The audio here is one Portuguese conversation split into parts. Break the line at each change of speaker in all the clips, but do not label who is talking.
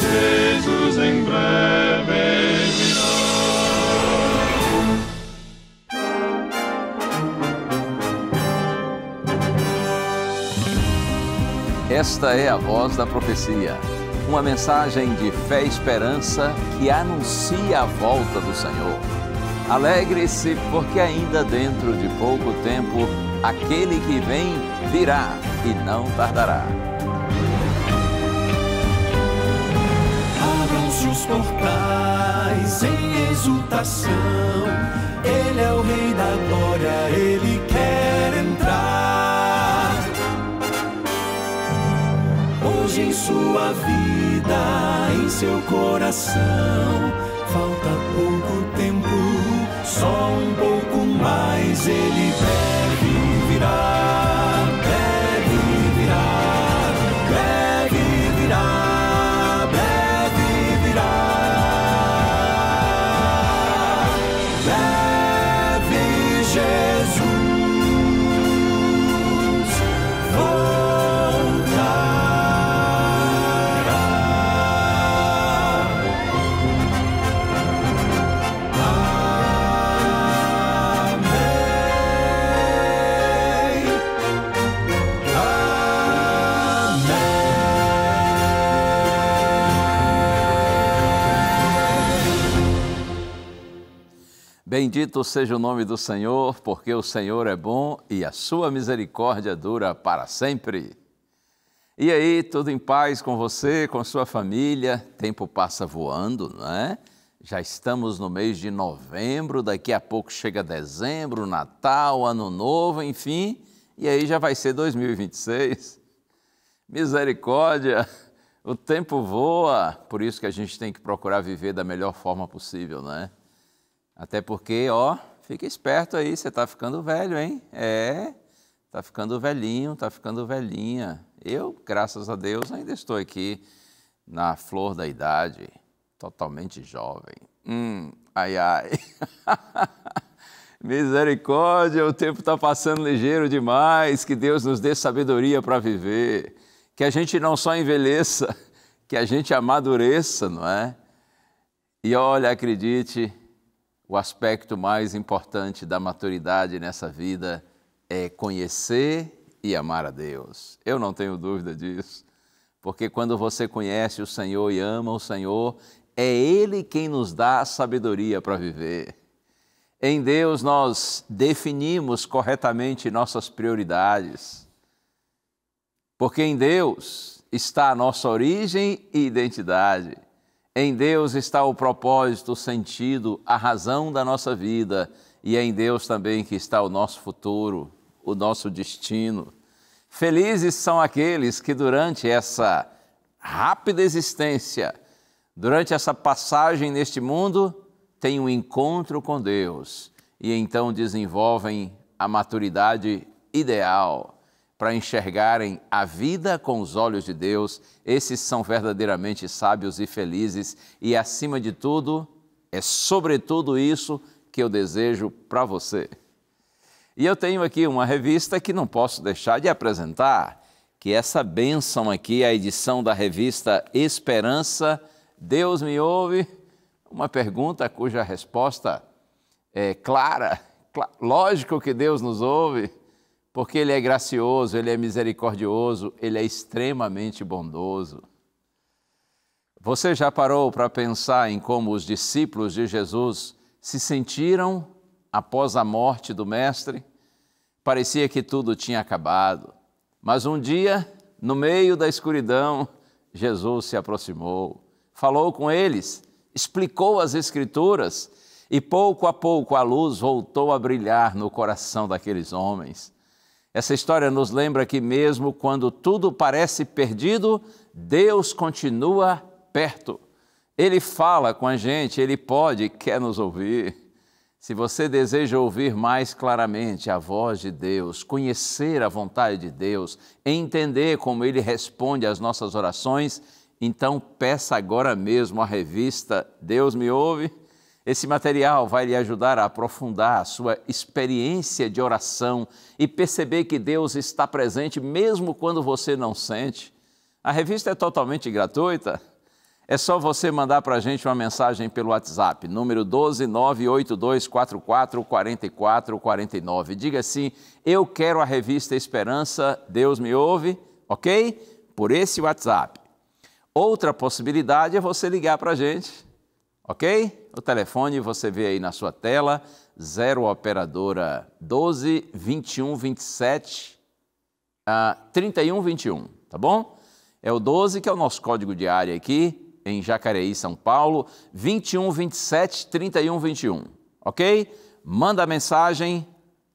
Jesus em breve virá.
Esta é a voz da profecia, uma mensagem de fé e esperança que anuncia a volta do Senhor. Alegre-se, porque ainda dentro de pouco tempo, aquele que vem virá e não tardará.
Abram-se os portais em exultação, Ele é o Rei da Glória, Ele quer entrar. Hoje em sua vida, em seu coração, falta pouco tempo, só um pouco mais, Ele deve virar, deve virar, deve virar, deve virar, deve Jesus voltar.
Bendito seja o nome do Senhor, porque o Senhor é bom e a sua misericórdia dura para sempre. E aí, tudo em paz com você, com sua família? Tempo passa voando, não é? Já estamos no mês de novembro, daqui a pouco chega dezembro, Natal, Ano Novo, enfim, e aí já vai ser 2026. Misericórdia, o tempo voa, por isso que a gente tem que procurar viver da melhor forma possível, não é? Até porque, fica esperto aí, você está ficando velho, hein? Está ficando velhinho, está ficando velhinha. Eu, graças a Deus, ainda estou aqui na flor da idade, totalmente jovem. Ai, ai. Misericórdia, o tempo está passando ligeiro demais, que Deus nos dê sabedoria para viver, que a gente não só envelheça, que a gente amadureça, não é? E olha, acredite, o aspecto mais importante da maturidade nessa vida é conhecer e amar a Deus. Eu não tenho dúvida disso, porque quando você conhece o Senhor e ama o Senhor, é Ele quem nos dá a sabedoria para viver. Em Deus nós definimos corretamente nossas prioridades, porque em Deus está a nossa origem e identidade. Em Deus está o propósito, o sentido, a razão da nossa vida, e é em Deus também que está o nosso futuro, o nosso destino. Felizes são aqueles que durante essa rápida existência, durante essa passagem neste mundo, têm um encontro com Deus e então desenvolvem a maturidade ideal para enxergarem a vida com os olhos de Deus. Esses são verdadeiramente sábios e felizes e, acima de tudo, é sobretudo isso que eu desejo para você. E eu tenho aqui uma revista que não posso deixar de apresentar, que essa bênção aqui é a edição da revista Esperança, Deus me ouve? Uma pergunta cuja resposta é clara. Lógico que Deus nos ouve, porque Ele é gracioso, Ele é misericordioso, Ele é extremamente bondoso. Você já parou para pensar em como os discípulos de Jesus se sentiram após a morte do Mestre? Parecia que tudo tinha acabado. Mas um dia, no meio da escuridão, Jesus se aproximou, falou com eles, explicou as Escrituras e pouco a pouco a luz voltou a brilhar no coração daqueles homens. Essa história nos lembra que mesmo quando tudo parece perdido, Deus continua perto. Ele fala com a gente, Ele pode e quer nos ouvir. Se você deseja ouvir mais claramente a voz de Deus, conhecer a vontade de Deus, entender como Ele responde às nossas orações, então peça agora mesmo a revista Deus me ouve, Esse material vai lhe ajudar a aprofundar a sua experiência de oração e perceber que Deus está presente mesmo quando você não sente. A revista é totalmente gratuita. É só você mandar para a gente uma mensagem pelo WhatsApp, número 12982444449. Diga assim: eu quero a revista Esperança, Deus me ouve, ok? Por esse WhatsApp. Outra possibilidade é você ligar para a gente, ok? O telefone você vê aí na sua tela, 0 operadora 12 21 27 31 21, tá bom? É o 12 que é o nosso código de área aqui, em Jacareí, São Paulo, 21 27 31 21, ok? Manda a mensagem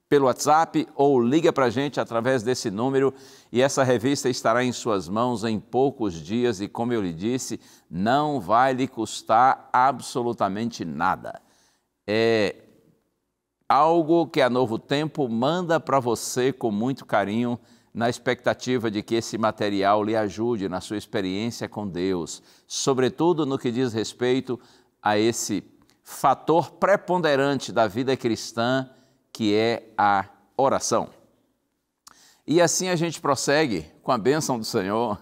pelo WhatsApp ou liga para a gente através desse número e essa revista estará em suas mãos em poucos dias e, como eu lhe disse, não vai lhe custar absolutamente nada. É algo que a Novo Tempo manda para você com muito carinho, na expectativa de que esse material lhe ajude na sua experiência com Deus, sobretudo no que diz respeito a esse fator preponderante da vida cristã, que é a oração. E assim a gente prossegue com a bênção do Senhor,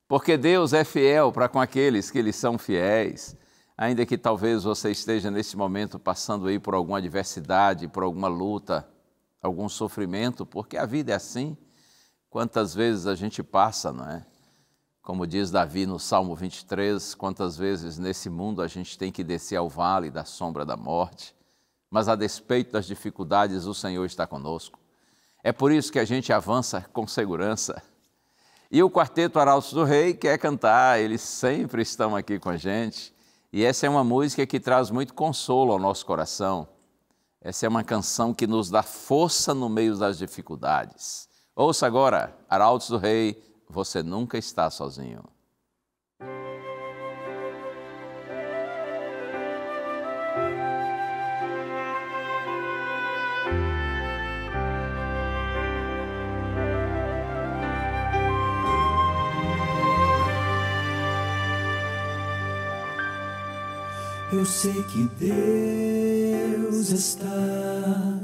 porque Deus é fiel para com aqueles que lhe são fiéis, ainda que talvez você esteja nesse momento passando aí por alguma adversidade, por alguma luta, algum sofrimento, porque a vida é assim. Quantas vezes a gente passa, não é? Como diz Davi no Salmo 23, quantas vezes nesse mundo a gente tem que descer ao vale da sombra da morte, mas a despeito das dificuldades, o Senhor está conosco. É por isso que a gente avança com segurança. E o Quarteto Arautos do Rei quer cantar, eles sempre estão aqui com a gente, e essa é uma música que traz muito consolo ao nosso coração. Essa é uma canção que nos dá força no meio das dificuldades. Ouça agora, Arautos do Rei, você nunca está sozinho.
Eu sei que Deus está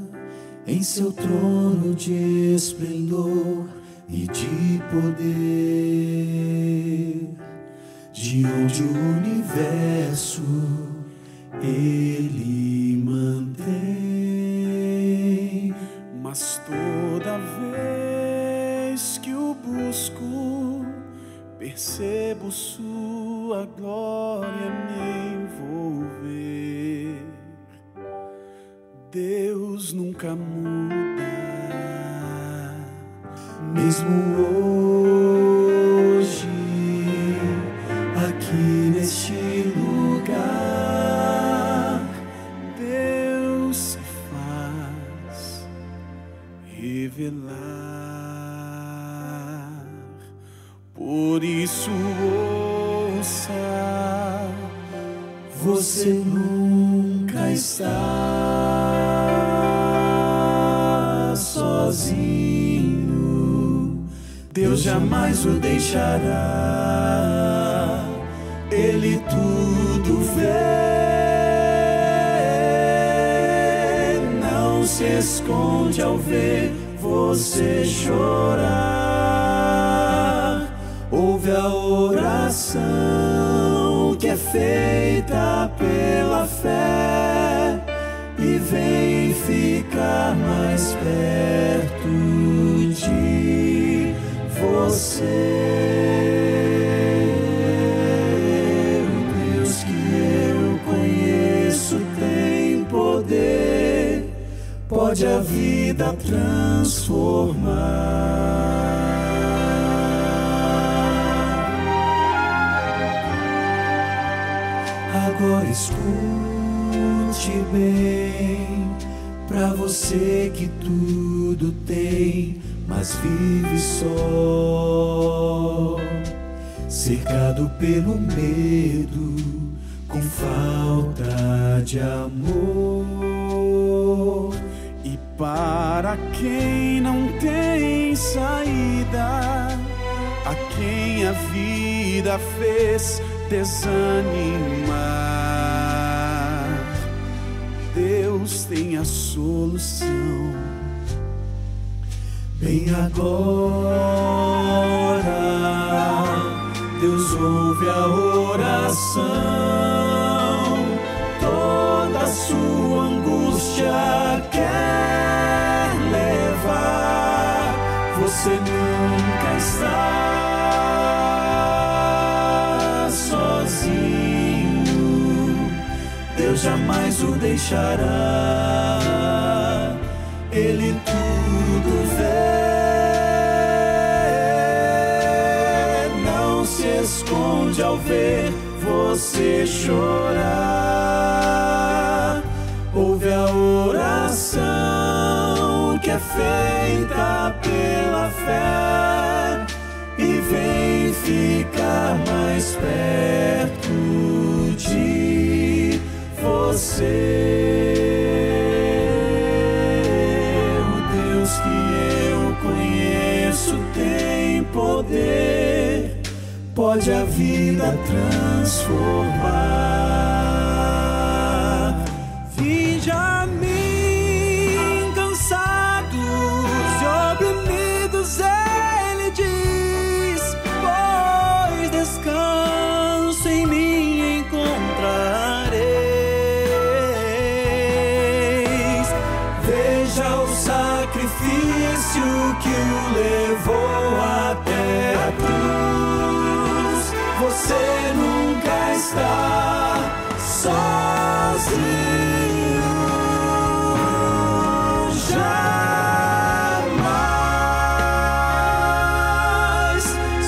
em seu trono de esplendor e de poder, de onde o universo Ele mantém. Mas toda vez que o busco, percebo sua glória me envolver. Deus nunca muda, mesmo hoje, aqui neste lugar, Deus se faz revelar. Por isso ouça, você nunca está sozinho. Deus jamais o deixará, Ele tudo vê. Não se esconde ao ver você chorar. Ouve a oração que é feita pela fé e vem ficar mais perto de você. O Deus que eu conheço tem poder, pode a vida transformar. Agora escute bem, pra você que tudo tem, mas vive só, cercado pelo medo, com falta de amor. E para quem não tem saída, a quem a vida fez desanimar, tem a solução. Bem agora, Deus ouve a oração. Toda a sua angústia quer levar. Você nunca está sozinho. Deus jamais o deixará. Ele tudo vê. Não se esconde ao ver você chorar. Ouve a oração que é feita pela fé e vem ficar mais perto de você. O Deus que eu conheço tem poder, pode a vida transformar. Vinde a mim, cansados e oprimidos, Ele diz, pois descanso em mim encontrareis. Veja o sacrifício que o levou até a cruz. Você nunca está sozinho. Jamais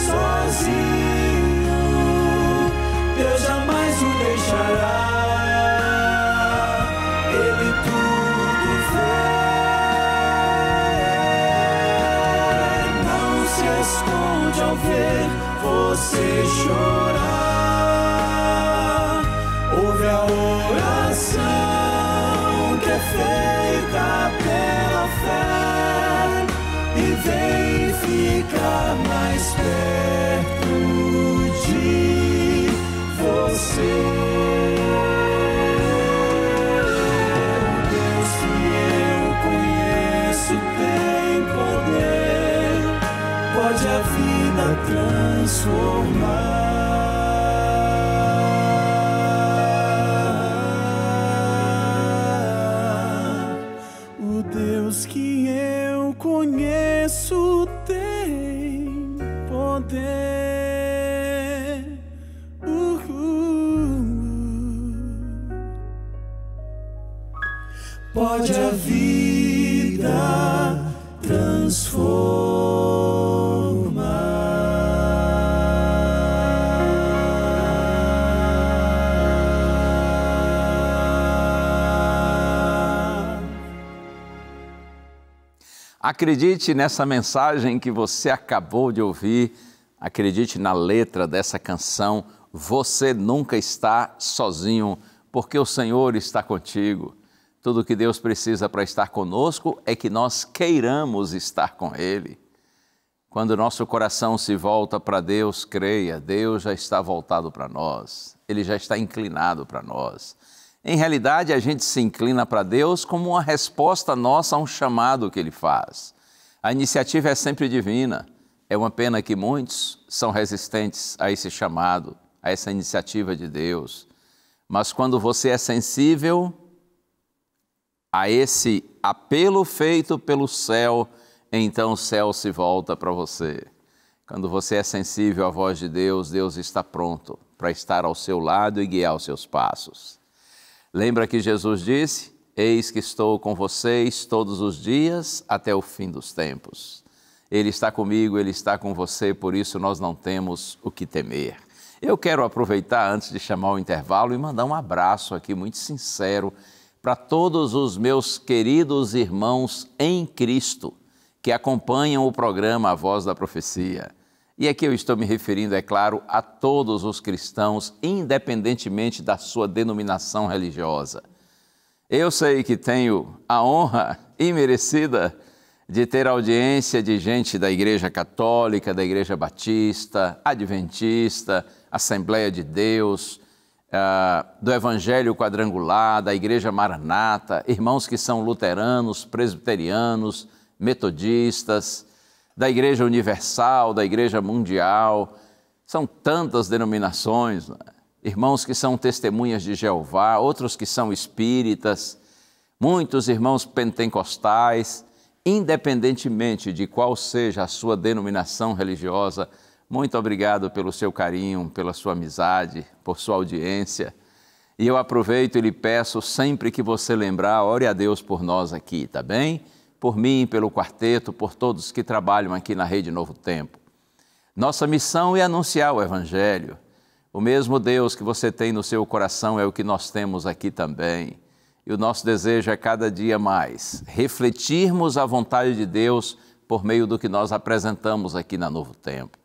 sozinho. Deus jamais o deixará. Ele tudo vê. Não se esconde ao ver você chorar. Ouve a oração que é feita pela fé e vem ficar mais perto de você. O Deus que eu conheço tem poder, pode a vida transformar. O Deus que eu conheço tem poder. Pode a vida transformar.
Acredite nessa mensagem que você acabou de ouvir, acredite na letra dessa canção. Você nunca está sozinho, porque o Senhor está contigo. Tudo que Deus precisa para estar conosco é que nós queiramos estar com Ele. Quando nosso coração se volta para Deus, creia, Deus já está voltado para nós, Ele já está inclinado para nós. Em realidade, a gente se inclina para Deus como uma resposta nossa a um chamado que Ele faz. A iniciativa é sempre divina. É uma pena que muitos são resistentes a esse chamado, a essa iniciativa de Deus. Mas quando você é sensível a esse apelo feito pelo céu, então o céu se volta para você. Quando você é sensível à voz de Deus, Deus está pronto para estar ao seu lado e guiar os seus passos. Lembra que Jesus disse, eis que estou com vocês todos os dias até o fim dos tempos. Ele está comigo, Ele está com você, por isso nós não temos o que temer. Eu quero aproveitar antes de chamar o intervalo e mandar um abraço aqui muito sincero para todos os meus queridos irmãos em Cristo que acompanham o programa A Voz da Profecia. E aqui eu estou me referindo, é claro, a todos os cristãos, independentemente da sua denominação religiosa. Eu sei que tenho a honra imerecida de ter audiência de gente da Igreja Católica, da Igreja Batista, Adventista, Assembleia de Deus, do Evangelho Quadrangular, da Igreja Maranata, irmãos que são luteranos, presbiterianos, metodistas, da Igreja Universal, da Igreja Mundial, são tantas denominações, né? Irmãos que são testemunhas de Jeová, outros que são espíritas, muitos irmãos pentecostais, independentemente de qual seja a sua denominação religiosa. Muito obrigado pelo seu carinho, pela sua amizade, por sua audiência. E eu aproveito e lhe peço, sempre que você lembrar, ore a Deus por nós aqui, tá bem? Por mim, pelo quarteto, por todos que trabalham aqui na Rede Novo Tempo. Nossa missão é anunciar o Evangelho. O mesmo Deus que você tem no seu coração é o que nós temos aqui também. E o nosso desejo é cada dia mais refletirmos a vontade de Deus por meio do que nós apresentamos aqui na Novo Tempo.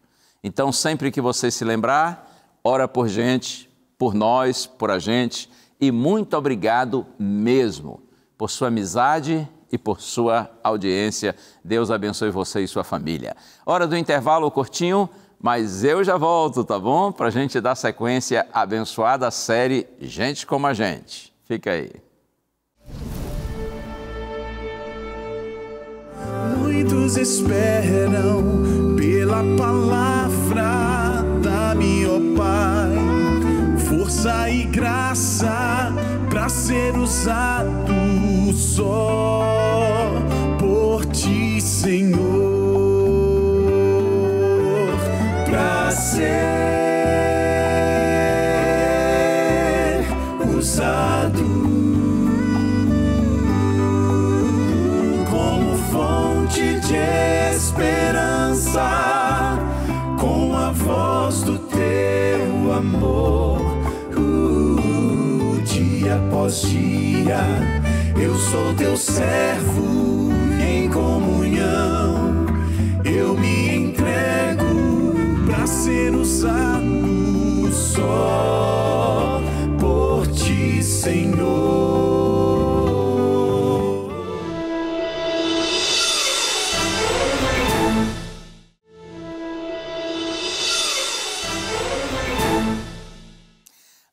Então, sempre que você se lembrar, ora por gente, por nós, por a gente, e muito obrigado mesmo por sua amizade e por sua audiência. Deus abençoe você e sua família. Hora do intervalo curtinho, mas eu já volto, tá bom? Para a gente dar sequência abençoada à série Gente Como a Gente. Fica aí.
Muitos esperam pela palavra, dá-me, ó Pai, força e graça para ser usado só por Ti, Senhor, para ser usado de esperança, com a voz do Teu amor, dia após dia, eu sou Teu servo em comunhão, eu me entrego para ser usado só por Ti, Senhor.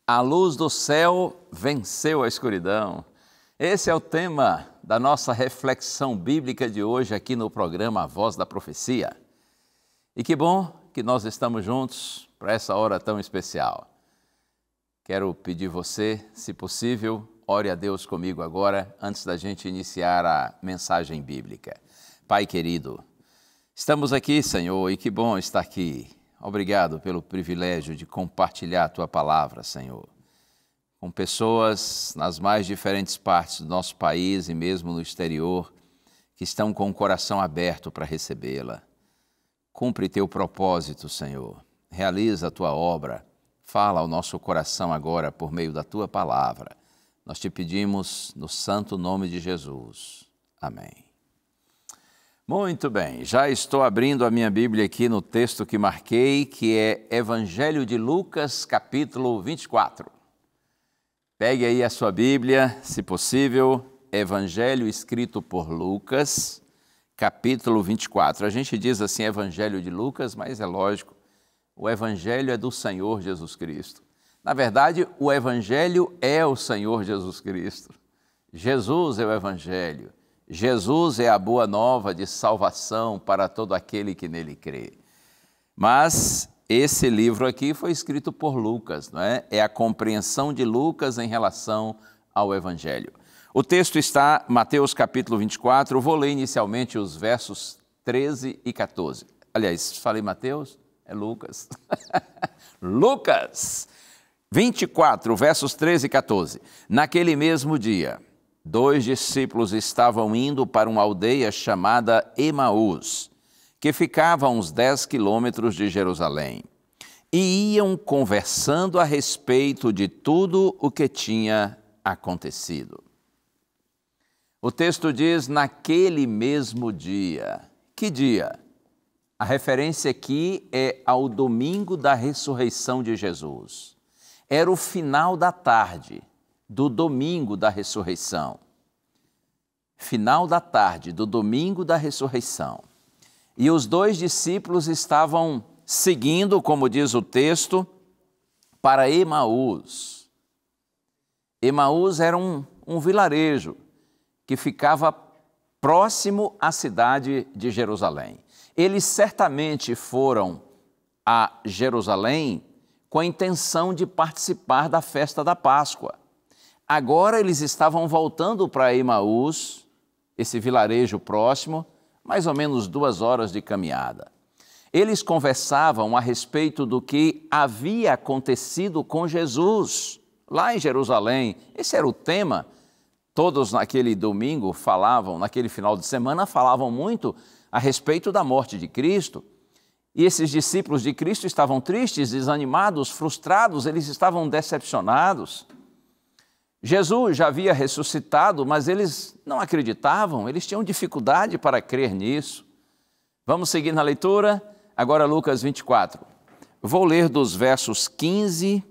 A luz do céu venceu a escuridão. Esse é o tema da nossa reflexão bíblica de hoje aqui no programa A Voz da Profecia. E que bom que nós estamos juntos para essa hora tão especial. Quero pedir você, se possível, ore a Deus comigo agora, antes da gente iniciar a mensagem bíblica. Pai querido, estamos aqui, Senhor, e que bom estar aqui. Obrigado pelo privilégio de compartilhar a Tua palavra, Senhor, com pessoas nas mais diferentes partes do nosso país e mesmo no exterior, que estão com o coração aberto para recebê-la. Cumpre Teu propósito, Senhor. Realiza a Tua obra. Fala ao nosso coração agora por meio da Tua palavra. Nós te pedimos no santo nome de Jesus. Amém. Muito bem, já estou abrindo a minha Bíblia aqui no texto que marquei, que é Evangelho de Lucas, capítulo 24. Pegue aí a sua Bíblia, se possível, Evangelho escrito por Lucas, capítulo 24. A gente diz assim, Evangelho de Lucas, mas é lógico, o Evangelho é do Senhor Jesus Cristo. Na verdade, o Evangelho é o Senhor Jesus Cristo. Jesus é o Evangelho. Jesus é a boa nova de salvação para todo aquele que nele crê. Mas esse livro aqui foi escrito por Lucas, não é? É a compreensão de Lucas em relação ao Evangelho. O texto está em Mateus capítulo 24, eu vou ler inicialmente os versos 13 e 14. Aliás, falei Mateus? É Lucas. Lucas 24, versos 13 e 14. Naquele mesmo dia, 2 discípulos estavam indo para uma aldeia chamada Emaús, que ficava a uns 10 quilômetros de Jerusalém, e iam conversando a respeito de tudo o que tinha acontecido. O texto diz, naquele mesmo dia. Que dia? A referência aqui é ao domingo da ressurreição de Jesus. Era o final da tarde do domingo da ressurreição. Final da tarde do domingo da ressurreição. E os 2 discípulos estavam seguindo, como diz o texto, para Emaús. Emaús era um vilarejo que ficava próximo à cidade de Jerusalém. Eles certamente foram a Jerusalém com a intenção de participar da festa da Páscoa. Agora eles estavam voltando para Emaús, esse vilarejo próximo, mais ou menos 2 horas de caminhada. Eles conversavam a respeito do que havia acontecido com Jesus lá em Jerusalém. Esse era o tema. Todos naquele domingo falavam, naquele final de semana, falavam muito a respeito da morte de Cristo. E esses discípulos de Cristo estavam tristes, desanimados, frustrados, eles estavam decepcionados. Jesus já havia ressuscitado, mas eles não acreditavam, eles tinham dificuldade para crer nisso. Vamos seguir na leitura? Agora Lucas 24. Vou ler dos versos 15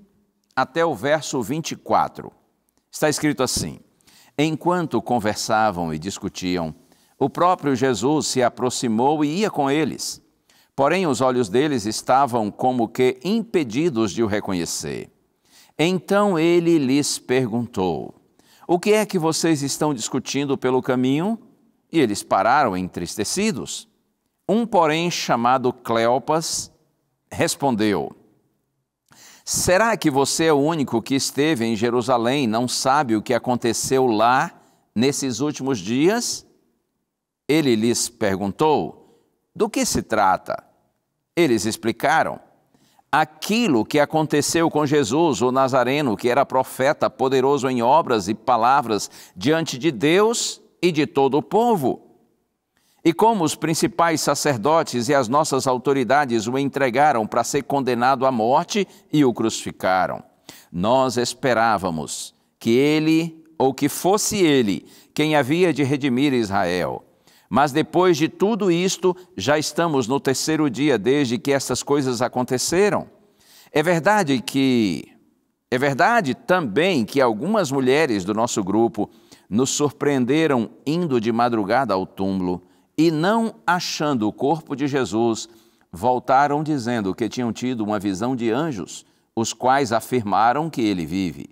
até o verso 24. Está escrito assim: Enquanto conversavam e discutiam, o próprio Jesus se aproximou e ia com eles. Porém, os olhos deles estavam como que impedidos de o reconhecer. Então ele lhes perguntou: O que é que vocês estão discutindo pelo caminho? E eles pararam entristecidos. Um, porém, chamado Cleopas, respondeu: Será que você é o único que esteve em Jerusalém e não sabe o que aconteceu lá nesses últimos dias? Ele lhes perguntou: Do que se trata? Eles explicaram: Aquilo que aconteceu com Jesus, o Nazareno, que era profeta, poderoso em obras e palavras diante de Deus e de todo o povo. E como os principais sacerdotes e as nossas autoridades o entregaram para ser condenado à morte e o crucificaram. Nós esperávamos que ele, ou que fosse ele, quem havia de redimir Israel. Mas depois de tudo isto, já estamos no 3º dia desde que essas coisas aconteceram. É verdade também que algumas mulheres do nosso grupo nos surpreenderam indo de madrugada ao túmulo e, não achando o corpo de Jesus, voltaram dizendo que tinham tido uma visão de anjos, os quais afirmaram que ele vive.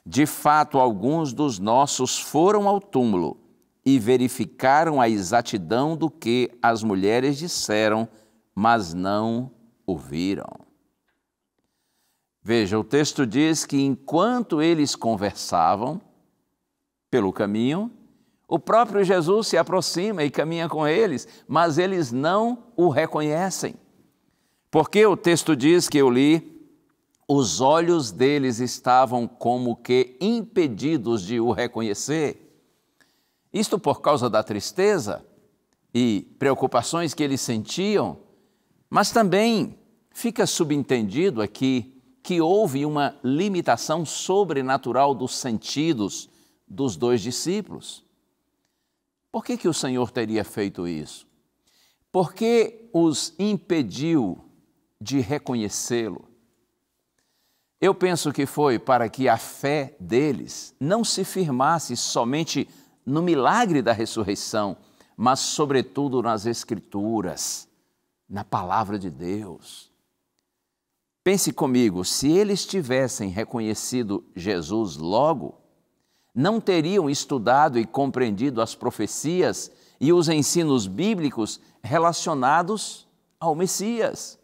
De fato, alguns dos nossos foram ao túmulo e verificaram a exatidão do que as mulheres disseram, mas não o viram. Veja, o texto diz que enquanto eles conversavam pelo caminho, o próprio Jesus se aproxima e caminha com eles, mas eles não o reconhecem. Porque o texto diz que eu li, os olhos deles estavam como que impedidos de o reconhecer. Isto por causa da tristeza e preocupações que eles sentiam, mas também fica subentendido aqui que houve uma limitação sobrenatural dos sentidos dos 2 discípulos. Por que o Senhor teria feito isso? Por que os impediu de reconhecê-lo? Eu penso que foi para que a fé deles não se firmasse somente no milagre da ressurreição, mas sobretudo nas Escrituras, na Palavra de Deus. Pense comigo, se eles tivessem reconhecido Jesus logo, não teriam estudado e compreendido as profecias e os ensinos bíblicos relacionados ao Messias.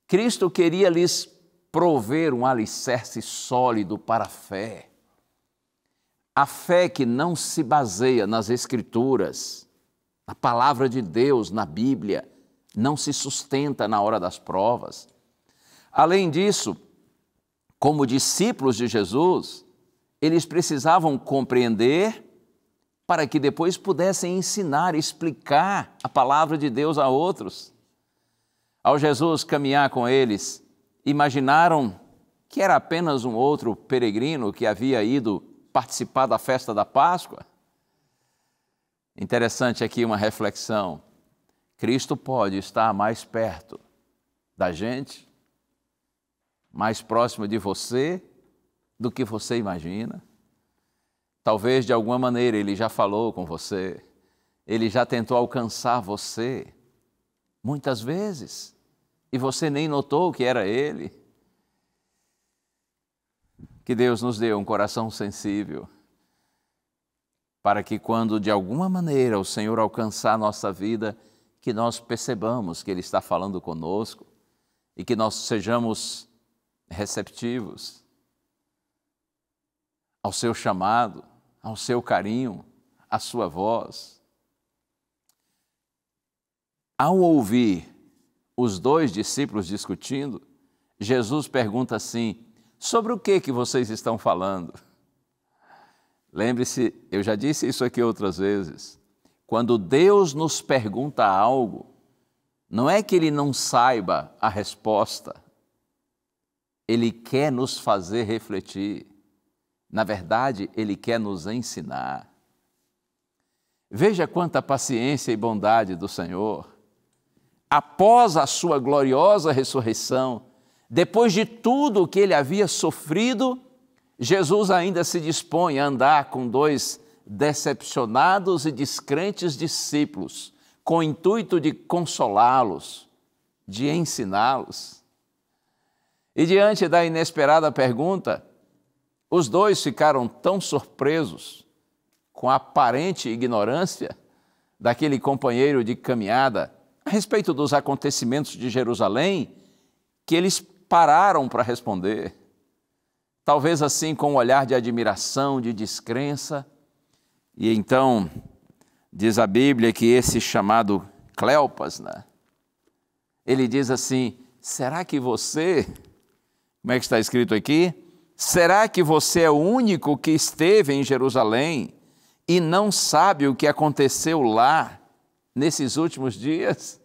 Cristo queria lhes prover um alicerce sólido para a fé. A fé que não se baseia nas Escrituras, na Palavra de Deus, na Bíblia, não se sustenta na hora das provas. Além disso, como discípulos de Jesus, eles precisavam compreender para que depois pudessem ensinar, explicar a palavra de Deus a outros. Ao Jesus caminhar com eles, imaginaram que era apenas um outro peregrino que havia ido participar da festa da Páscoa? Interessante aqui uma reflexão. Cristo pode estar mais perto da gente, mais próximo de você, do que você imagina. Talvez de alguma maneira ele já falou com você, ele já tentou alcançar você muitas vezes e você nem notou que era ele. Que Deus nos dê um coração sensível, para que quando de alguma maneira o Senhor alcançar a nossa vida, que nós percebamos que Ele está falando conosco e que nós sejamos receptivos ao seu chamado, ao seu carinho, à sua voz. Ao ouvir os dois discípulos discutindo, Jesus pergunta assim: sobre o que vocês estão falando? Lembre-se, eu já disse isso aqui outras vezes, quando Deus nos pergunta algo, não é que Ele não saiba a resposta, Ele quer nos fazer refletir. Na verdade, Ele quer nos ensinar. Veja quanta paciência e bondade do Senhor. Após a sua gloriosa ressurreição, depois de tudo o que Ele havia sofrido, Jesus ainda se dispõe a andar com dois decepcionados e descrentes discípulos, com o intuito de consolá-los, de ensiná-los. E diante da inesperada pergunta, os dois ficaram tão surpresos com a aparente ignorância daquele companheiro de caminhada a respeito dos acontecimentos de Jerusalém, que eles pararam para responder. Talvez assim com um olhar de admiração, de descrença. E então, diz a Bíblia que esse chamado Cleopas, né? Ele diz assim: será que você, como é que está escrito aqui? Será que você é o único que esteve em Jerusalém e não sabe o que aconteceu lá nesses últimos dias?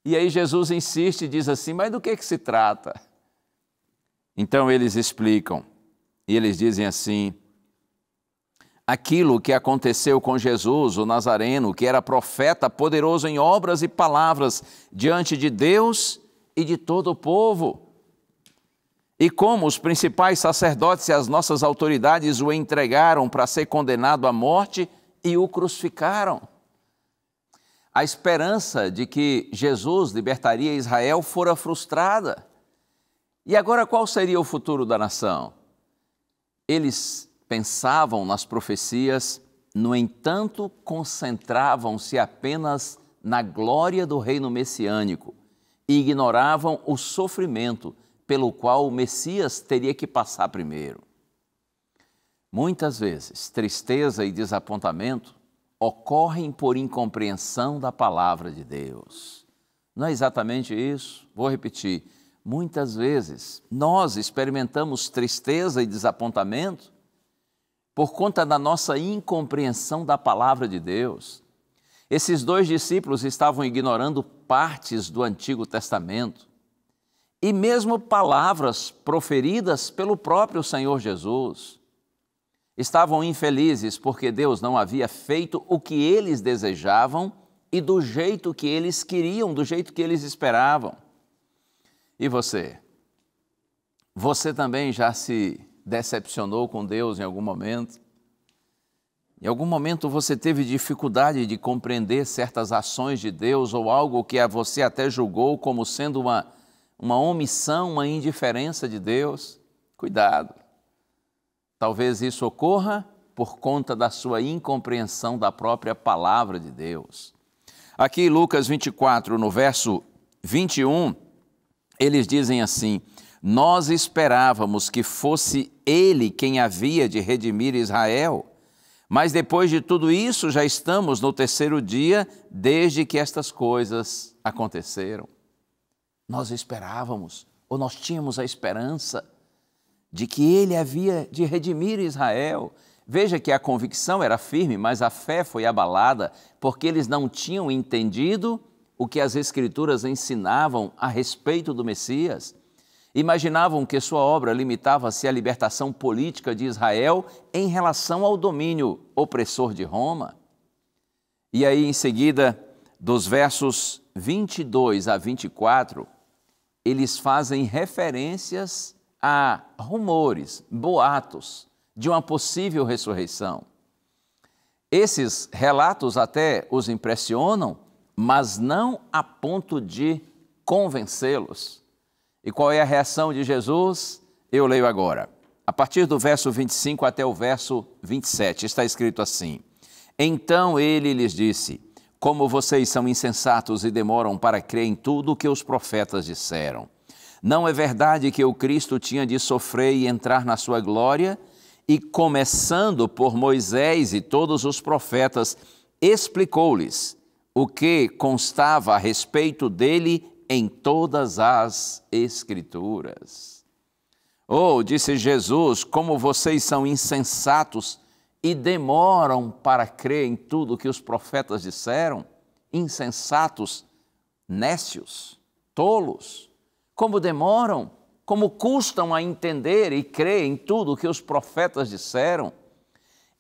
E aí Jesus insiste e diz assim: mas do que se trata? Então eles explicam, e eles dizem assim: aquilo que aconteceu com Jesus, o Nazareno, que era profeta, poderoso em obras e palavras diante de Deus e de todo o povo. E como os principais sacerdotes e as nossas autoridades o entregaram para ser condenado à morte e o crucificaram. A esperança de que Jesus libertaria Israel fora frustrada. E agora qual seria o futuro da nação? Eles pensavam nas profecias, no entanto, concentravam-se apenas na glória do reino messiânico e ignoravam o sofrimento pelo qual o Messias teria que passar primeiro. Muitas vezes, tristeza e desapontamento ocorrem por incompreensão da palavra de Deus. Não é exatamente isso? Vou repetir. Muitas vezes, nós experimentamos tristeza e desapontamento por conta da nossa incompreensão da palavra de Deus. Esses dois discípulos estavam ignorando partes do Antigo Testamento e mesmo palavras proferidas pelo próprio Senhor Jesus. Estavam infelizes porque Deus não havia feito o que eles desejavam e do jeito que eles queriam, do jeito que eles esperavam. E você? Você também já se decepcionou com Deus em algum momento? Em algum momento você teve dificuldade de compreender certas ações de Deus ou algo que você até julgou como sendo uma omissão, uma indiferença de Deus? Cuidado. Talvez isso ocorra por conta da sua incompreensão da própria palavra de Deus. Aqui em Lucas 24, no verso 21, eles dizem assim: nós esperávamos que fosse Ele quem havia de redimir Israel, mas depois de tudo isso já estamos no terceiro dia desde que estas coisas aconteceram. Nós esperávamos, ou nós tínhamos a esperança de que Ele havia de redimir Israel. Veja que a convicção era firme, mas a fé foi abalada, porque eles não tinham entendido o que as Escrituras ensinavam a respeito do Messias. Imaginavam que sua obra limitava-se à libertação política de Israel em relação ao domínio opressor de Roma. E aí, em seguida, dos versos 22 a 24, eles fazem referências a rumores, boatos de uma possível ressurreição. Esses relatos até os impressionam, mas não a ponto de convencê-los. E qual é a reação de Jesus? Eu leio agora. A partir do verso 25 até o verso 27, está escrito assim: Então ele lhes disse: Como vocês são insensatos e demoram para crer em tudo o que os profetas disseram. Não é verdade que o Cristo tinha de sofrer e entrar na sua glória? E começando por Moisés e todos os profetas, explicou-lhes o que constava a respeito dele em todas as Escrituras. Oh, disse Jesus, como vocês são insensatos e demoram para crer em tudo que os profetas disseram? Insensatos, nécios, tolos, como demoram, como custam a entender e crer em tudo que os profetas disseram.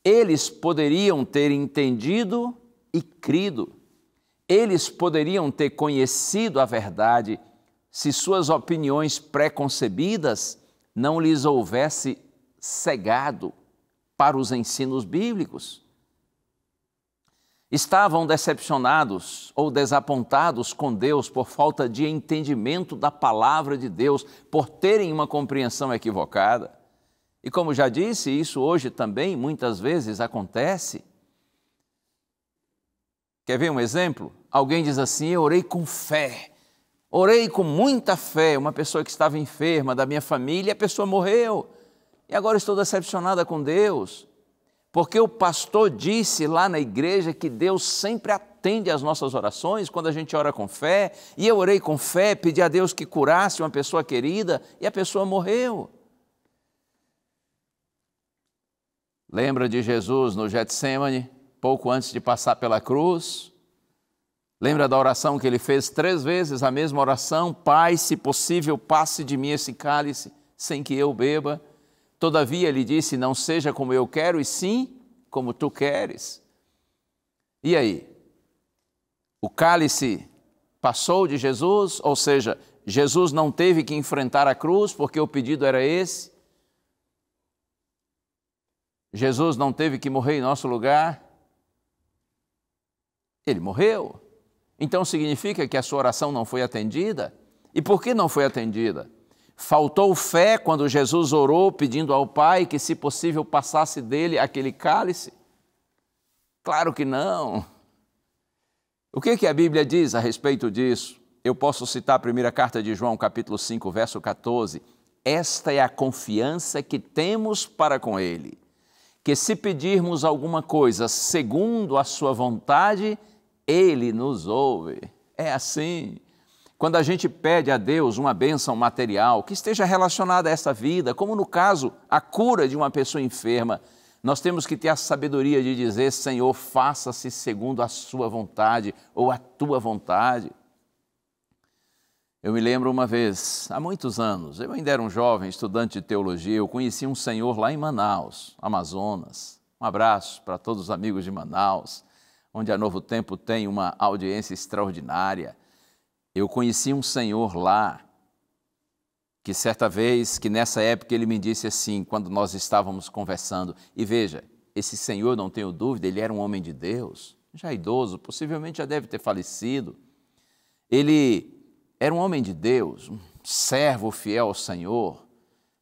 Eles poderiam ter entendido e crido. Eles poderiam ter conhecido a verdade se suas opiniões preconcebidas não lhes houvesse cegado para os ensinos bíblicos. Estavam decepcionados ou desapontados com Deus por falta de entendimento da palavra de Deus, por terem uma compreensão equivocada. E como já disse, isso hoje também muitas vezes acontece. Quer ver um exemplo? Alguém diz assim: eu orei com fé, orei com muita fé, uma pessoa que estava enferma da minha família, a pessoa morreu. E agora estou decepcionada com Deus, porque o pastor disse lá na igreja que Deus sempre atende às nossas orações quando a gente ora com fé, e eu orei com fé, pedi a Deus que curasse uma pessoa querida, e a pessoa morreu. Lembra de Jesus no Getsêmani, pouco antes de passar pela cruz? Lembra da oração que ele fez 3 vezes, a mesma oração: Pai, se possível, passe de mim esse cálice, sem que eu beba. Todavia, ele disse: não seja como eu quero, e sim como tu queres. E aí? O cálice passou de Jesus, ou seja, Jesus não teve que enfrentar a cruz, porque o pedido era esse. Jesus não teve que morrer em nosso lugar. Ele morreu. Então significa que a sua oração não foi atendida? E por que não foi atendida? Faltou fé quando Jesus orou pedindo ao Pai que, se possível, passasse dele aquele cálice? Claro que não. O que a Bíblia diz a respeito disso? Eu posso citar a primeira carta de João, capítulo 5, verso 14. Esta é a confiança que temos para com Ele, que se pedirmos alguma coisa segundo a sua vontade, Ele nos ouve. É assim. Quando a gente pede a Deus uma bênção material que esteja relacionada a essa vida, como no caso, a cura de uma pessoa enferma, nós temos que ter a sabedoria de dizer: Senhor, faça-se segundo a sua vontade ou a tua vontade. Eu me lembro uma vez, há muitos anos, eu ainda era um jovem estudante de teologia, eu conheci um senhor lá em Manaus, Amazonas. Um abraço para todos os amigos de Manaus, onde a Novo Tempo tem uma audiência extraordinária. Eu conheci um senhor lá, que certa vez, que nessa época ele me disse assim, quando nós estávamos conversando, e veja, esse senhor, não tenho dúvida, ele era um homem de Deus, já idoso, possivelmente já deve ter falecido. Ele era um homem de Deus, um servo fiel ao Senhor.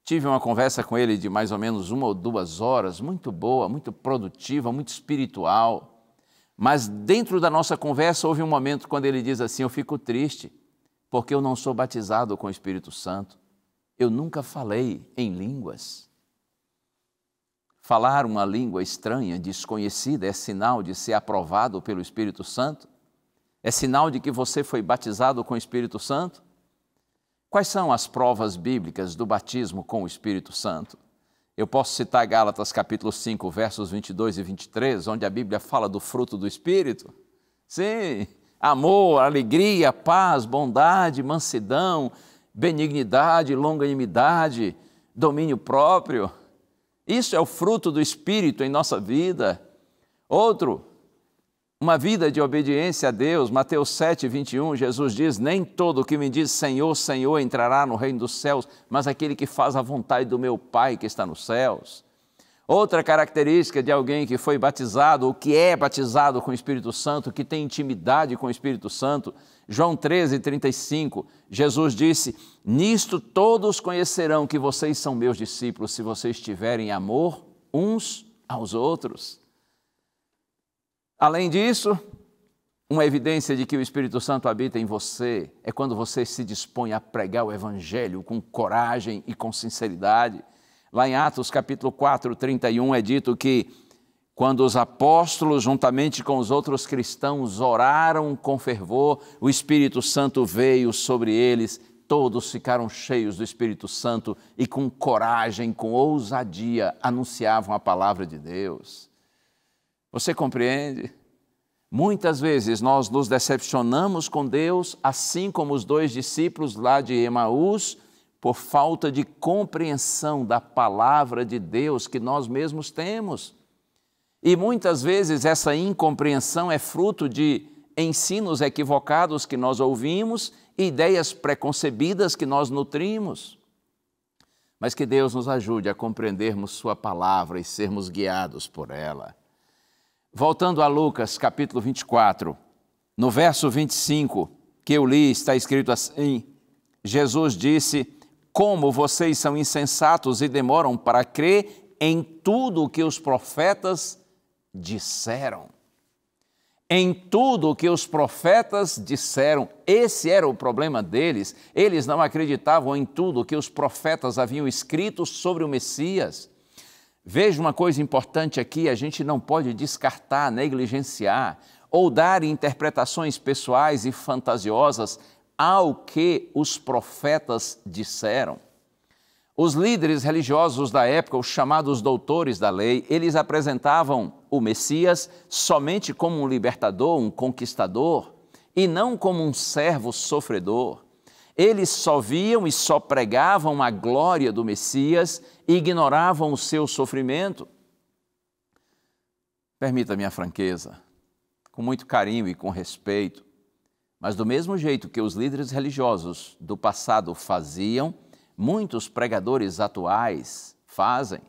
Tive uma conversa com ele de mais ou menos 1 ou 2 horas, muito boa, muito produtiva, muito espiritual. Mas dentro da nossa conversa houve um momento quando ele diz assim: eu fico triste porque eu não sou batizado com o Espírito Santo. Eu nunca falei em línguas. Falar uma língua estranha, desconhecida, é sinal de ser aprovado pelo Espírito Santo? É sinal de que você foi batizado com o Espírito Santo? Quais são as provas bíblicas do batismo com o Espírito Santo? Eu posso citar Gálatas capítulo 5, versos 22 e 23, onde a Bíblia fala do fruto do Espírito. Sim, amor, alegria, paz, bondade, mansidão, benignidade, longanimidade, domínio próprio. Isso é o fruto do Espírito em nossa vida. Outro, uma vida de obediência a Deus. Mateus 7, 21, Jesus diz: nem todo o que me diz Senhor, Senhor entrará no reino dos céus, mas aquele que faz a vontade do meu Pai que está nos céus. Outra característica de alguém que foi batizado, ou que é batizado com o Espírito Santo, que tem intimidade com o Espírito Santo, João 13:35, Jesus disse: nisto todos conhecerão que vocês são meus discípulos, se vocês tiverem amor uns aos outros. Além disso, uma evidência de que o Espírito Santo habita em você é quando você se dispõe a pregar o Evangelho com coragem e com sinceridade. Lá em Atos capítulo 4, 31 é dito que quando os apóstolos, juntamente com os outros cristãos, oraram com fervor, o Espírito Santo veio sobre eles, todos ficaram cheios do Espírito Santo e com coragem, com ousadia, anunciavam a palavra de Deus. Você compreende? Muitas vezes nós nos decepcionamos com Deus, assim como os 2 discípulos lá de Emaús, por falta de compreensão da palavra de Deus que nós mesmos temos. E muitas vezes essa incompreensão é fruto de ensinos equivocados que nós ouvimos e ideias preconcebidas que nós nutrimos. Mas que Deus nos ajude a compreendermos sua palavra e sermos guiados por ela. Voltando a Lucas, capítulo 24, no verso 25, que eu li, está escrito assim: Jesus disse: como vocês são insensatos e demoram para crer em tudo o que os profetas disseram. Em tudo o que os profetas disseram. Esse era o problema deles. Eles não acreditavam em tudo o que os profetas haviam escrito sobre o Messias. Veja uma coisa importante aqui, a gente não pode descartar, negligenciar ou dar interpretações pessoais e fantasiosas ao que os profetas disseram. Os líderes religiosos da época, os chamados doutores da lei, eles apresentavam o Messias somente como um libertador, um conquistador, e não como um servo sofredor. Eles só viam e só pregavam a glória do Messias e ignoravam o seu sofrimento. Permita-me a franqueza, com muito carinho e com respeito, mas do mesmo jeito que os líderes religiosos do passado faziam, muitos pregadores atuais fazem.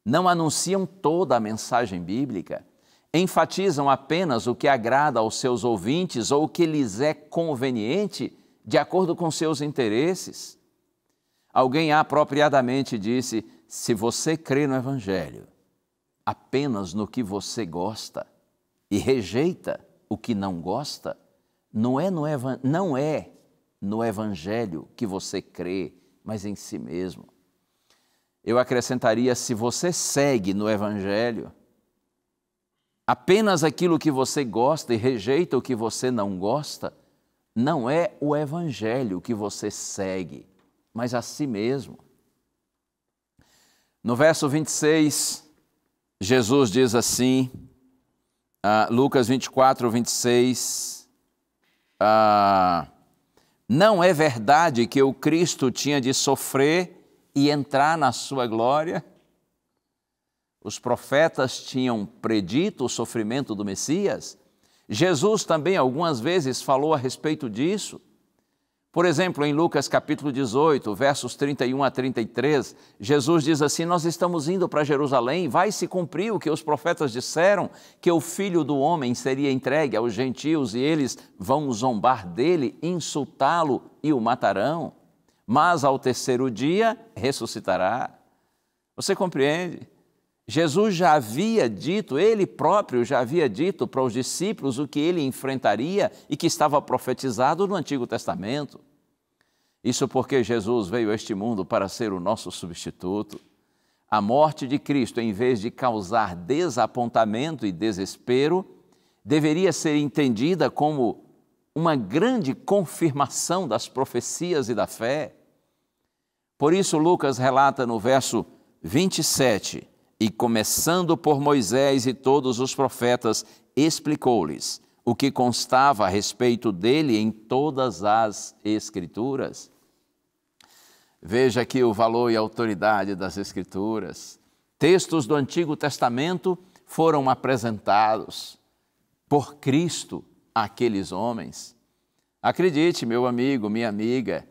Não anunciam toda a mensagem bíblica, enfatizam apenas o que agrada aos seus ouvintes ou o que lhes é conveniente de acordo com seus interesses. Alguém apropriadamente disse: se você crê no Evangelho apenas no que você gosta e rejeita o que não gosta, não é no Evangelho que você crê, mas em si mesmo. Eu acrescentaria: se você segue no Evangelho apenas aquilo que você gosta e rejeita o que você não gosta, não é o Evangelho que você segue, mas a si mesmo. No verso 26, Jesus diz assim, Lucas 24, 26, não é verdade que o Cristo tinha de sofrer e entrar na sua glória? Os profetas tinham predito o sofrimento do Messias. Jesus também algumas vezes falou a respeito disso. Por exemplo, em Lucas capítulo 18, versos 31 a 33, Jesus diz assim: nós estamos indo para Jerusalém, vai se cumprir o que os profetas disseram, que o Filho do Homem seria entregue aos gentios e eles vão zombar dele, insultá-lo e o matarão, mas ao terceiro dia ressuscitará. Você compreende? Jesus já havia dito, ele próprio já havia dito para os discípulos o que ele enfrentaria e que estava profetizado no Antigo Testamento. Isso porque Jesus veio a este mundo para ser o nosso substituto. A morte de Cristo, em vez de causar desapontamento e desespero, deveria ser entendida como uma grande confirmação das profecias e da fé. Por isso, Lucas relata no verso 27, e começando por Moisés e todos os profetas, explicou-lhes o que constava a respeito dele em todas as Escrituras. Veja aqui o valor e a autoridade das Escrituras. Textos do Antigo Testamento foram apresentados por Cristo àqueles homens. Acredite, meu amigo, minha amiga,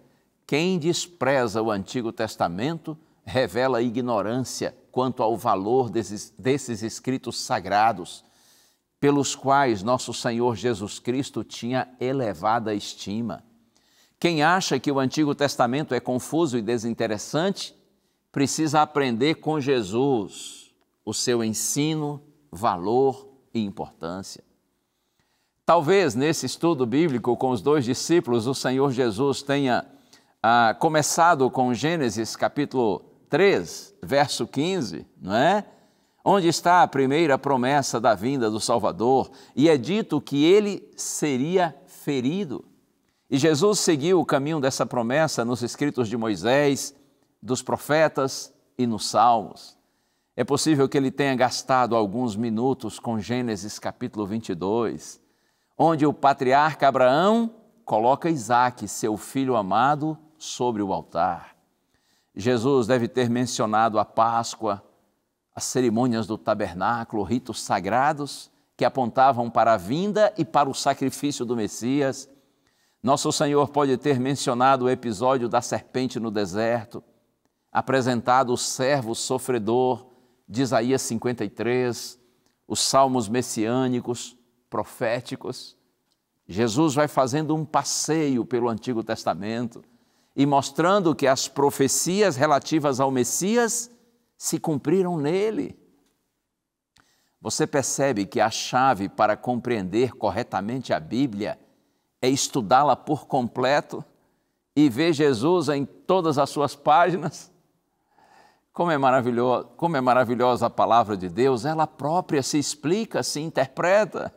quem despreza o Antigo Testamento revela ignorância quanto ao valor desses escritos sagrados, pelos quais nosso Senhor Jesus Cristo tinha elevada estima. Quem acha que o Antigo Testamento é confuso e desinteressante, precisa aprender com Jesus o seu ensino, valor e importância. Talvez nesse estudo bíblico com os 2 discípulos, o Senhor Jesus tenha começado com Gênesis capítulo 3, verso 15, não é? Onde está a primeira promessa da vinda do Salvador, e é dito que ele seria ferido. E Jesus seguiu o caminho dessa promessa nos escritos de Moisés, dos profetas e nos Salmos. É possível que ele tenha gastado alguns minutos com Gênesis capítulo 22, onde o patriarca Abraão coloca Isaque, seu filho amado, sobre o altar. Jesus deve ter mencionado a Páscoa, as cerimônias do tabernáculo, ritos sagrados que apontavam para a vinda e para o sacrifício do Messias. Nosso Senhor pode ter mencionado o episódio da serpente no deserto, apresentado o servo sofredor de Isaías 53, os salmos messiânicos, proféticos. Jesus vai fazendo um passeio pelo Antigo Testamento e mostrando que as profecias relativas ao Messias se cumpriram nele. Você percebe que a chave para compreender corretamente a Bíblia é estudá-la por completo e ver Jesus em todas as suas páginas? Como é maravilhosa a palavra de Deus, ela própria se explica, se interpreta.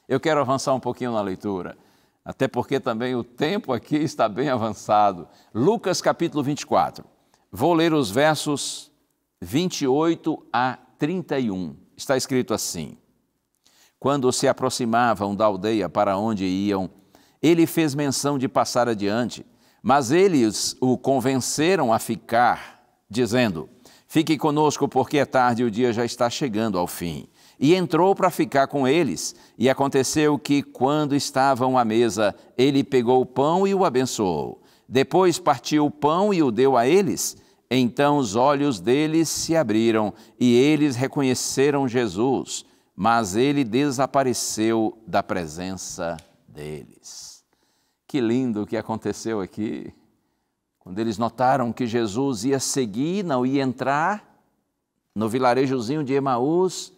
Eu quero avançar um pouquinho na leitura, até porque também o tempo aqui está bem avançado. Lucas capítulo 24, vou ler os versos 28 a 31. Está escrito assim: quando se aproximavam da aldeia para onde iam, ele fez menção de passar adiante, mas eles o convenceram a ficar, dizendo: fique conosco, porque é tarde e o dia já está chegando ao fim. E entrou para ficar com eles. E aconteceu que, quando estavam à mesa, ele pegou o pão e o abençoou. Depois partiu o pão e o deu a eles. Então os olhos deles se abriram e eles reconheceram Jesus, mas ele desapareceu da presença deles. Que lindo o que aconteceu aqui. Quando eles notaram que Jesus ia seguir, não ia entrar no vilarejozinho de Emaús,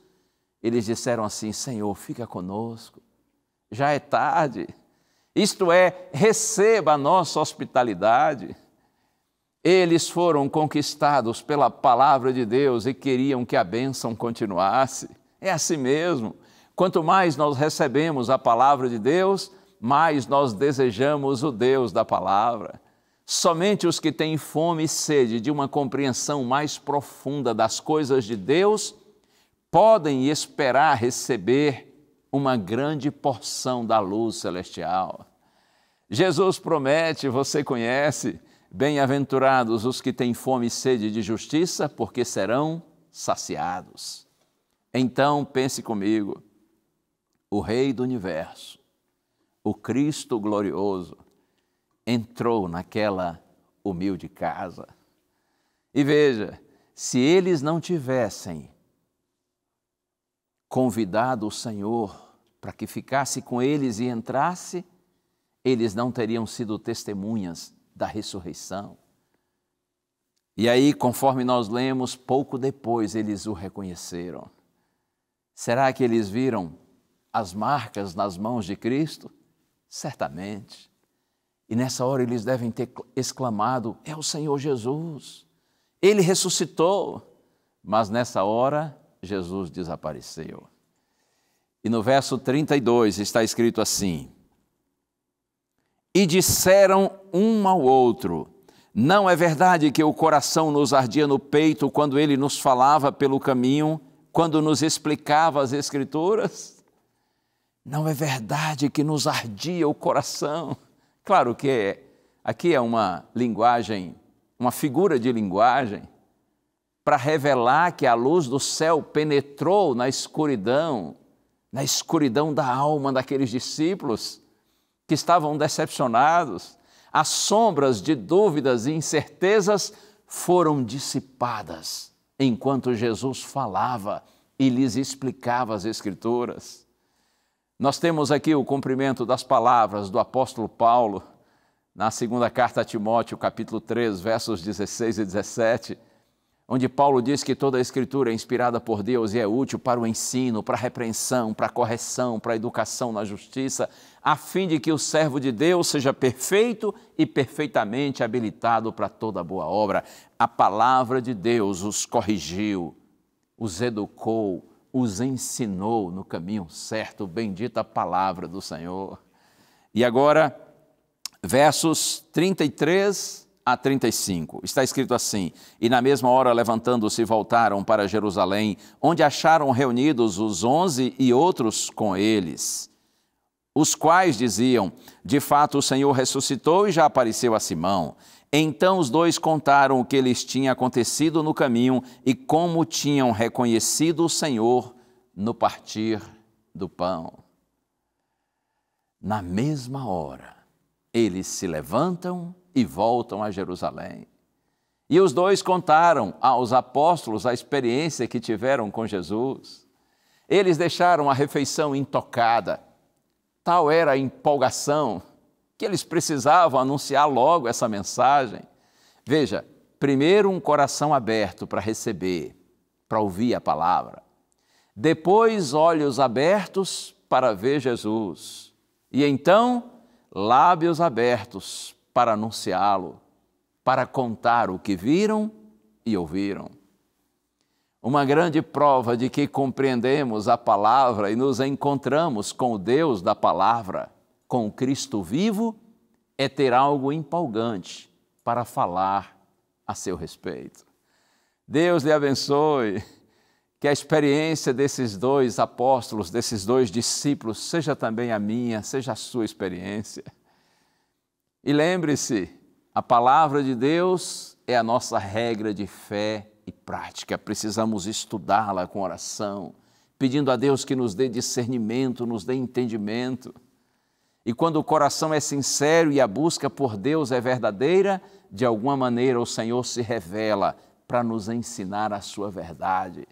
eles disseram assim: Senhor, fica conosco, já é tarde, isto é, receba a nossa hospitalidade. Eles foram conquistados pela palavra de Deus e queriam que a bênção continuasse. É assim mesmo, quanto mais nós recebemos a palavra de Deus, mais nós desejamos o Deus da palavra. Somente os que têm fome e sede de uma compreensão mais profunda das coisas de Deus podem esperar receber uma grande porção da luz celestial. Jesus promete, você conhece, bem-aventurados os que têm fome e sede de justiça, porque serão saciados. Então, pense comigo, o Rei do Universo, o Cristo glorioso, entrou naquela humilde casa. E veja, se eles não tivessem convidado o Senhor para que ficasse com eles e entrasse, eles não teriam sido testemunhas da ressurreição. E aí, conforme nós lemos, pouco depois eles o reconheceram. Será que eles viram as marcas nas mãos de Cristo? Certamente. E nessa hora eles devem ter exclamado: é o Senhor Jesus, Ele ressuscitou. Mas nessa hora, Jesus desapareceu. E no verso 32 está escrito assim: e disseram um ao outro: não é verdade que o coração nos ardia no peito quando ele nos falava pelo caminho, quando nos explicava as Escrituras? Não é verdade que nos ardia o coração? Claro que aqui é uma linguagem, uma figura de linguagem, para revelar que a luz do céu penetrou na escuridão da alma daqueles discípulos que estavam decepcionados. As sombras de dúvidas e incertezas foram dissipadas enquanto Jesus falava e lhes explicava as Escrituras. Nós temos aqui o cumprimento das palavras do apóstolo Paulo na segunda carta a Timóteo, capítulo 3, versos 16 e 17, onde Paulo diz que toda a Escritura é inspirada por Deus e é útil para o ensino, para a repreensão, para a correção, para a educação na justiça, a fim de que o servo de Deus seja perfeito e perfeitamente habilitado para toda boa obra. A palavra de Deus os corrigiu, os educou, os ensinou no caminho certo, bendita a palavra do Senhor. E agora, versos 33 a 35, está escrito assim: E na mesma hora, levantando-se, voltaram para Jerusalém, onde acharam reunidos os 11 e outros com eles, os quais diziam: De fato, o Senhor ressuscitou e já apareceu a Simão. Então os dois contaram o que lhes tinha acontecido no caminho e como tinham reconhecido o Senhor no partir do pão. Na mesma hora, eles se levantam e voltam a Jerusalém. E os dois contaram aos apóstolos a experiência que tiveram com Jesus. Eles deixaram a refeição intocada. Tal era a empolgação que eles precisavam anunciar logo essa mensagem. Veja, primeiro um coração aberto para receber, para ouvir a palavra. Depois olhos abertos para ver Jesus. E então lábios abertos para anunciá-lo, para contar o que viram e ouviram. Uma grande prova de que compreendemos a palavra e nos encontramos com o Deus da palavra, com o Cristo vivo, é ter algo empolgante para falar a seu respeito. Deus lhe abençoe, que a experiência desses dois apóstolos, desses dois discípulos, seja também a minha, seja a sua experiência. E lembre-se, a palavra de Deus é a nossa regra de fé e prática. Precisamos estudá-la com oração, pedindo a Deus que nos dê discernimento, nos dê entendimento. E quando o coração é sincero e a busca por Deus é verdadeira, de alguma maneira o Senhor se revela para nos ensinar a sua verdade.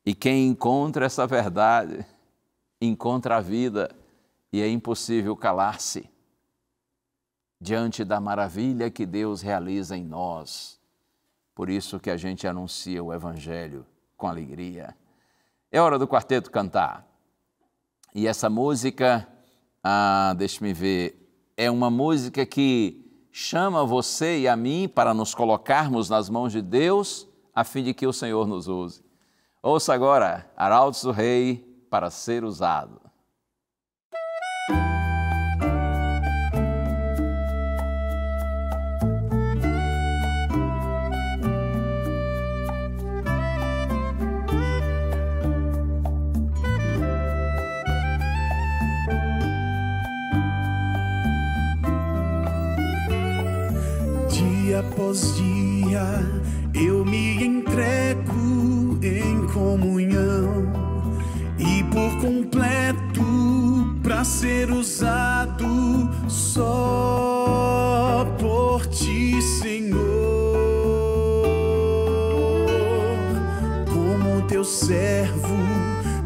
E quem encontra essa verdade, encontra a vida, e é impossível calar-se diante da maravilha que Deus realiza em nós. Por isso que a gente anuncia o Evangelho com alegria. É hora do quarteto cantar. E essa música, deixe-me ver, é uma música que chama você e a mim para nos colocarmos nas mãos de Deus, a fim de que o Senhor nos use. Ouça agora, Arautos do Rei, para ser usado.
Dia após dia eu me entrego em comunhão e por completo para ser usado só por ti, Senhor. Como teu servo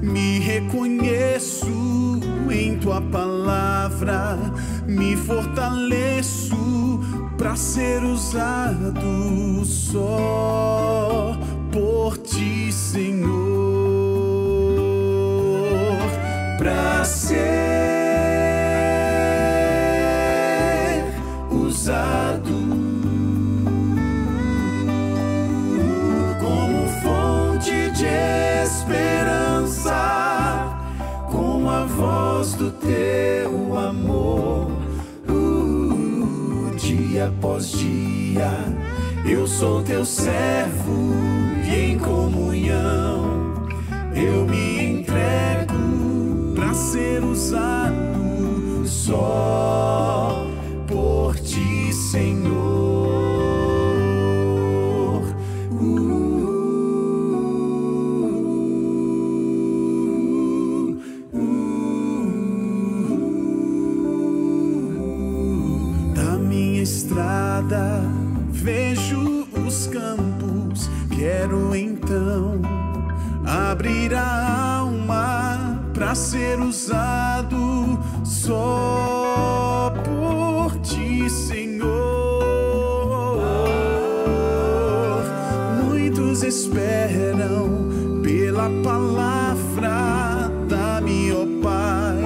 me reconheço em tua palavra, me fortaleço para ser usado só por ti, Senhor, para ser usado como fonte de esperança, com a voz do teu amor. Dia após dia, eu sou teu servo e em comunhão eu me entrego para ser usado só por ti, Senhor. Estrada, vejo os quero então abrir a alma para ser usado só por ti, Senhor. Muitos esperam pela palavra da minha, ó Pai,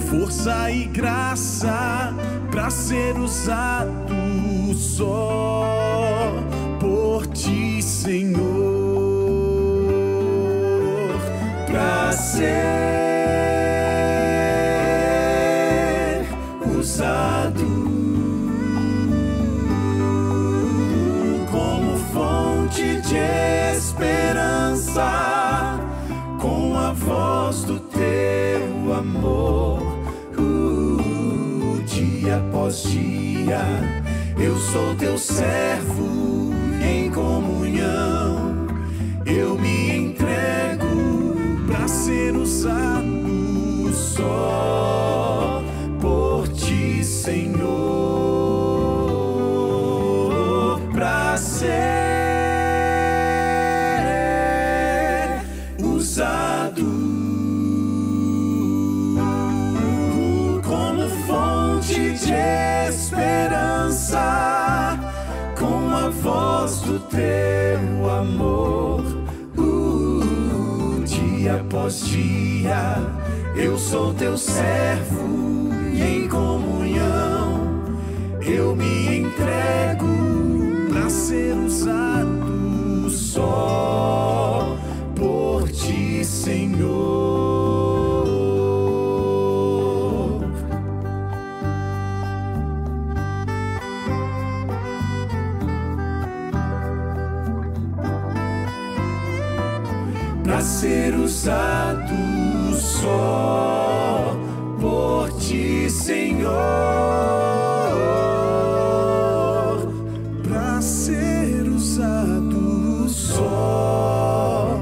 força e graça para ser usado só por ti, Senhor, para ser usado como fonte de esperança, com a voz do teu amor, dia após dia. Eu sou teu servo em comunhão, eu me entrego para ser usado só por ti, Senhor, para ser usado como fonte de esperança, com a voz do teu amor, dia após dia. Eu sou teu servo e em comunhão eu me entrego para ser usado só por ti, Senhor. Para ser usado só por ti, Senhor, para ser usado só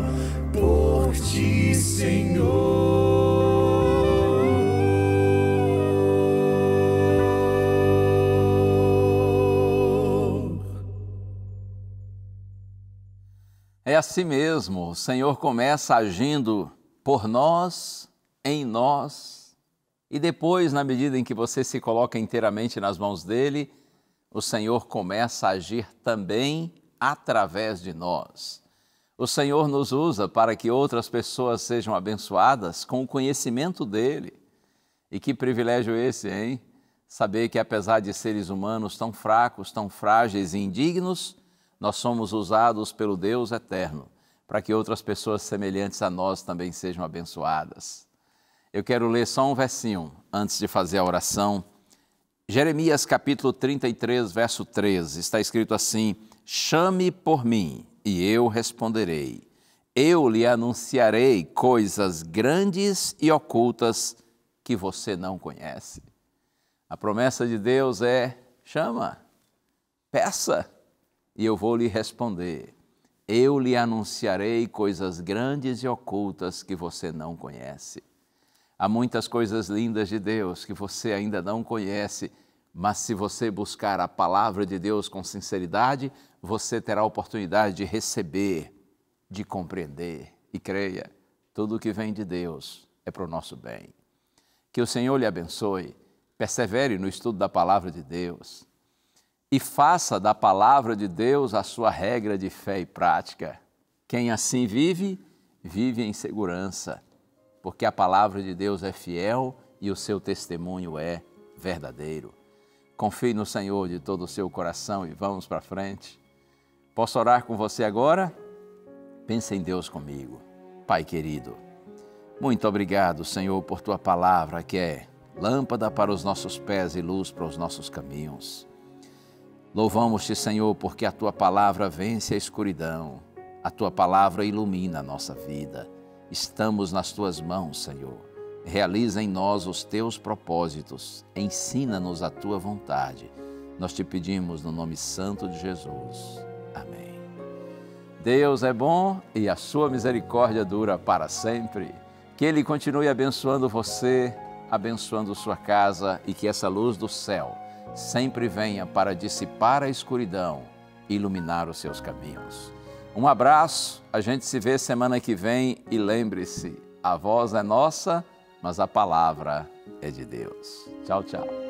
por ti, Senhor.
É assim mesmo, o Senhor começa agindo por nós, em nós, e depois, na medida em que você se coloca inteiramente nas mãos dele, o Senhor começa a agir também através de nós. O Senhor nos usa para que outras pessoas sejam abençoadas com o conhecimento dele. E que privilégio esse, hein? Saber que apesar de seres humanos tão fracos, tão frágeis e indignos, nós somos usados pelo Deus eterno para que outras pessoas semelhantes a nós também sejam abençoadas. Eu quero ler só um versinho antes de fazer a oração. Jeremias capítulo 33, verso 13, está escrito assim: chame por mim e eu responderei. Eu lhe anunciarei coisas grandes e ocultas que você não conhece. A promessa de Deus é: chama, peça, e eu vou lhe responder. Eu lhe anunciarei coisas grandes e ocultas que você não conhece. Há muitas coisas lindas de Deus que você ainda não conhece, mas se você buscar a palavra de Deus com sinceridade, você terá a oportunidade de receber, de compreender. E creia, tudo que vem de Deus é para o nosso bem. Que o Senhor lhe abençoe, persevere no estudo da palavra de Deus e faça da palavra de Deus a sua regra de fé e prática. Quem assim vive, vive em segurança, porque a palavra de Deus é fiel e o seu testemunho é verdadeiro. Confie no Senhor de todo o seu coração e vamos para frente. Posso orar com você agora? Pense em Deus comigo. Pai querido, muito obrigado, Senhor, por Tua palavra que é lâmpada para os nossos pés e luz para os nossos caminhos. Louvamos-te, Senhor, porque a Tua palavra vence a escuridão, a Tua palavra ilumina a nossa vida. Estamos nas Tuas mãos, Senhor. Realiza em nós os Teus propósitos, ensina-nos a Tua vontade. Nós te pedimos no nome santo de Jesus. Amém. Deus é bom e a sua misericórdia dura para sempre. Que Ele continue abençoando você, abençoando sua casa e que essa luz do céu sempre venha para dissipar a escuridão e iluminar os seus caminhos. Um abraço, a gente se vê semana que vem e lembre-se, a voz é nossa, mas a palavra é de Deus. Tchau, tchau.